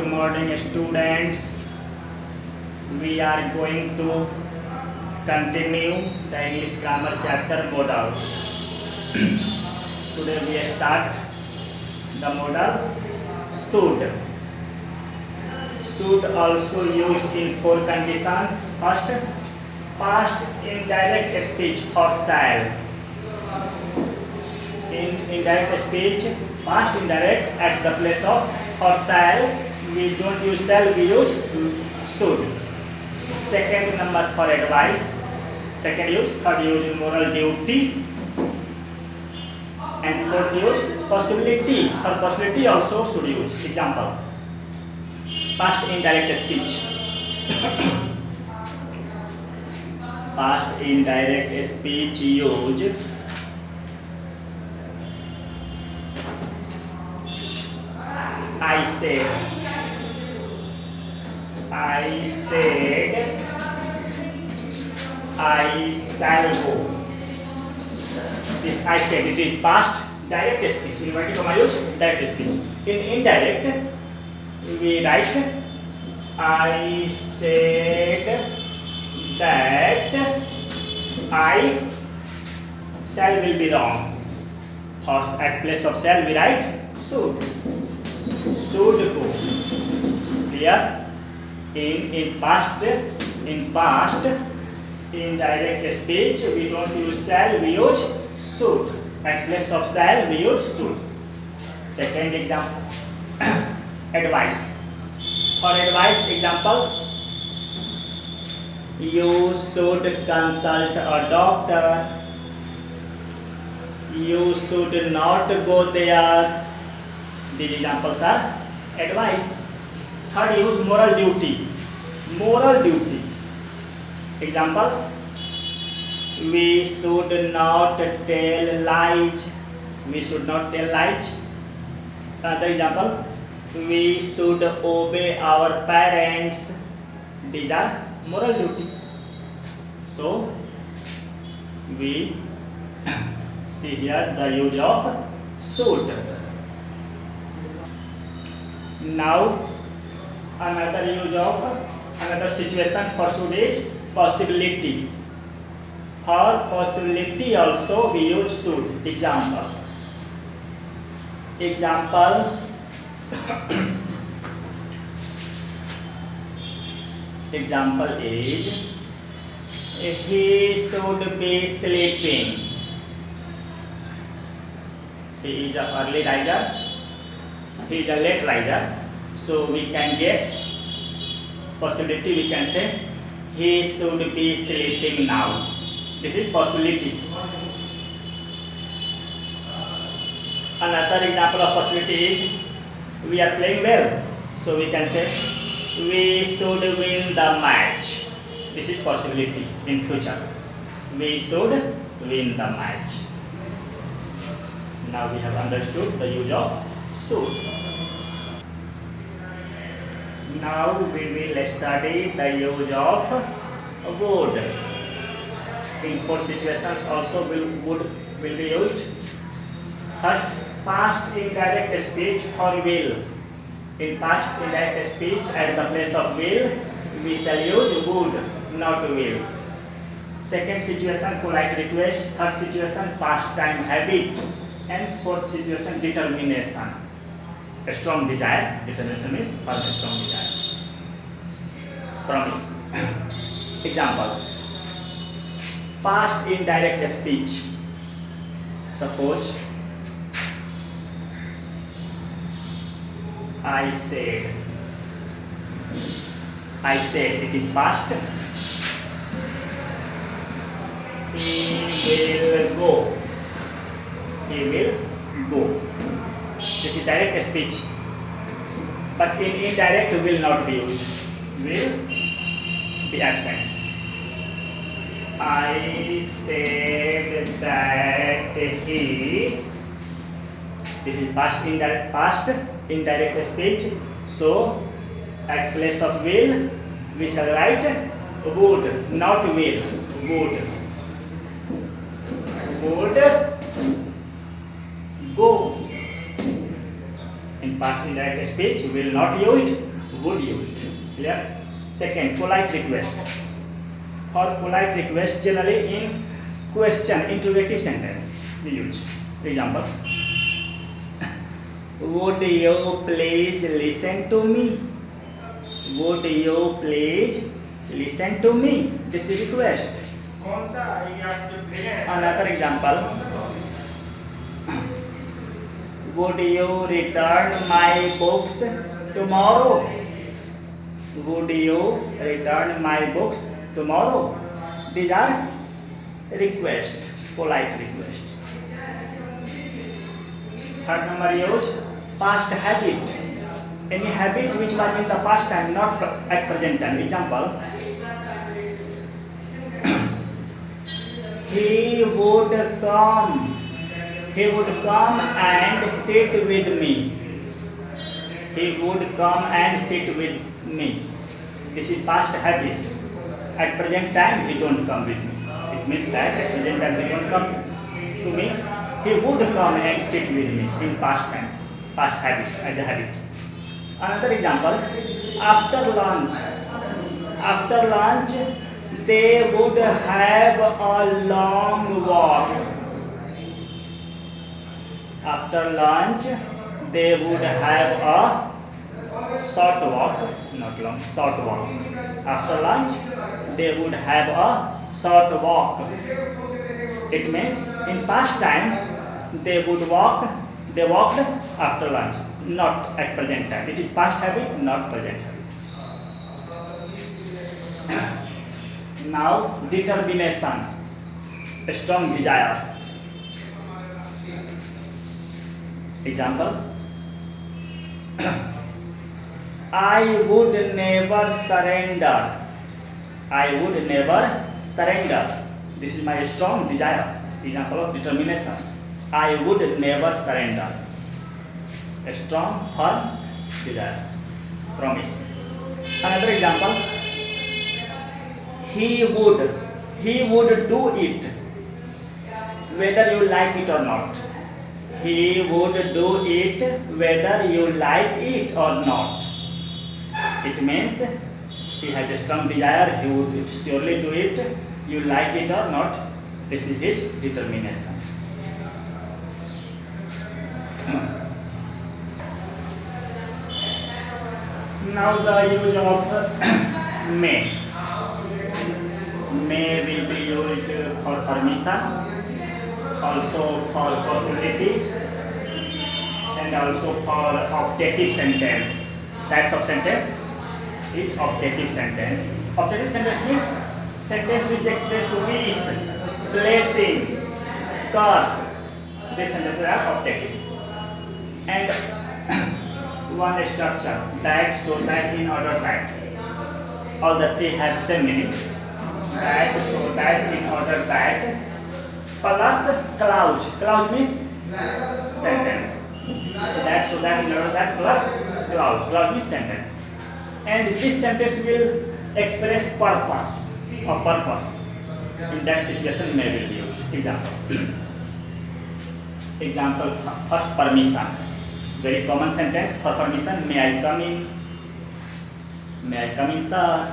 Good morning, students. We are going to continue the English grammar chapter modals. Today we start the modal should. Should also used in four conditions. First, past indirect speech for shall. In indirect speech, past indirect at the place of for shall, we don't use shall, we use should. Second number for advice, second use. Third use in moral duty, and fourth use possibility. For possibility also should use. Example, past indirect speech. Past indirect speech use I said, I shall go. This I said, it is past direct speech. In inverted comma use direct speech. In indirect, we write I said that I shall will be wrong. Or at place of shall we write should. Should go. Clear? In past indirect speech we don't use shall, we use should. At place of shall we use should. Second example, advice. For advice, example, you should consult a doctor. You should not go there. These examples are advice. Third use moral duty. Moral duty. Example, we should not tell lies. We should not tell lies. Another example, we should obey our parents. These are moral duty. So we see here the use of should. Now another use of another situation for should is possibility. For possibility also we use should. Example example is he should be sleeping. He is an early riser, he is a late riser, so we can guess possibility. We can say he should be sleeping now. This is possibility. Another example of possibility is we are playing well, so we can say we should win the match. This is possibility in future. We should win the match. Now we have understood the use of should. Now we will study the use of would. In four situations also would will be used. First, past indirect speech for will. In past indirect speech at the place of will we shall use would, not will. Second situation, polite request. Third situation, past time habit. And fourth situation, determination. A strong desire. Determination means for a strong desire. Promise. Example, past indirect speech. Suppose I said, it is past. He will go. He will go. This is direct speech. But in indirect will not be used. Will be absent. I said that he. This is past indirect speech. So at place of will we shall write would, not will. Would go. In past indirect speech will not used would used. Clear? Second, polite request. For polite request, generally in question, interrogative sentence we use. Example: would you please listen to me? Would you please listen to me? This is request. Another example: would you return my books tomorrow? Would you return my books tomorrow? These are requests, polite requests. Third number use past habit. Any habit which was in the past time, not at present time. Example: he would come and sit with me. He would come and sit with me. This is past habit. At present time, he don't come with me. It means that at present time he don't come to me. He would come and sit with me in past time, past habit, as a habit. Another example: after lunch, they would have a long walk. After lunch, they would have a short walk, not long, short walk. After lunch, they would have a short walk. It means in past time, they walked after lunch, not at present time. It is past habit, not present habit. Now, determination, a strong desire. Example: I would never surrender. I would never surrender. This is my strong desire. Example of determination: I would never surrender. A strong, firm desire, promise. Another example: he would do it whether you like it or not. He would do it whether you like it or not. It means he has a strong desire, he would surely do it, you like it or not. This is his determination. Now the use of may. May will be used for permission, also for possibility, and also for optative sentence. Types of sentence is optative sentence. Optative sentence means sentence which express wish, blessing, curse. These sentences are optative. And one structure: that, so that, in order that. All the three have same meaning. That, so that, in order that. Plus clause. Clause means sentence. That, so that, in order that, plus clause. Clause means sentence. And this sentence will express purpose or purpose. In that situation, may will be used. Example, first, permission. Very common sentence for permission: may I come in? May I come in, sir?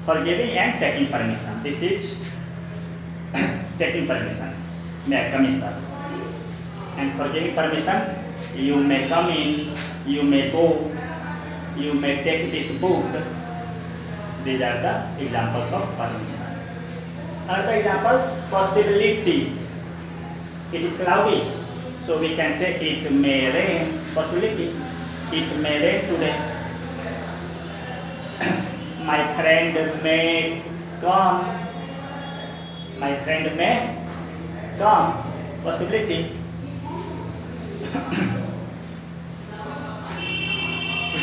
For giving and taking permission. This is taking permission. May I come in, sir? And for giving permission, you may come in, you may go, you may take this book. These are the examples of permission. Another example: possibility. It is cloudy, so we can say it may rain. Possibility: it may rain today. My friend may come. My friend may come. Possibility.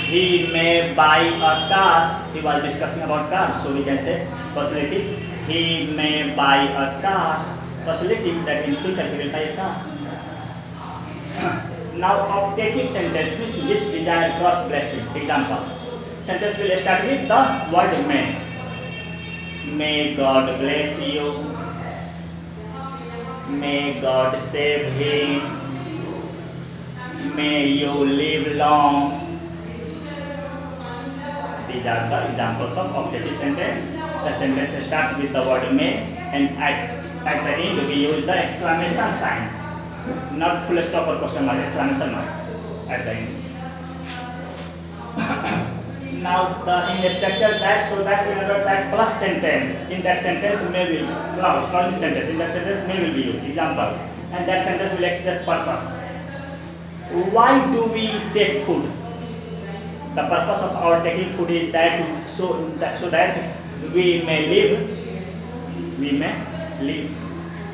He may buy a car. He was discussing about car, so we can say possibility: he may buy a car. Possibility that in future he will buy a car. Now, optative sentence means wish, desire, cross, blessing. Example: sentence will start with the word may. May God bless you. May God save him. May you live long. These are the examples of objective sentence. The sentence starts with the word may, and at the end we use the exclamation sign, not full stop or question mark, exclamation mark at the end. Now in the structure that, so that, in order that plus sentence, in that sentence may will clause, not in sentence, in that sentence may will be used, example, and that sentence will express purpose. Why do we take food? The purpose of our taking food is that so that we may live. We may live.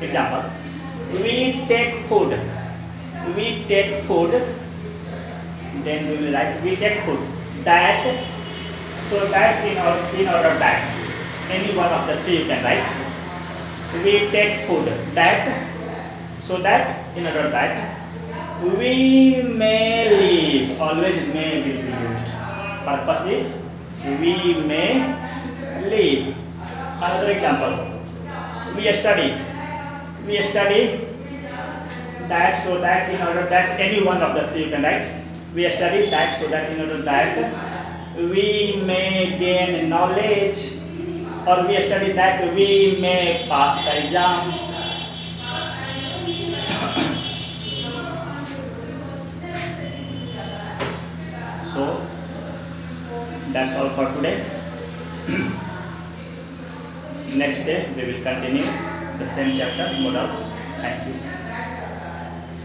Example: we take food. We take food. Then we will write we take food. That, so that, in order that, any one of the three you can write. We take food. That, so that, in order that, we may live. Always may will be used. Purpose is we may live. Another example: we study. We study that, so that, in order that, any one of the three you can write. We study that, so that, in order that, we may gain knowledge, or we study that we may pass the exam. So that's all for today. Next day we will continue the same chapter, modals. Thank you.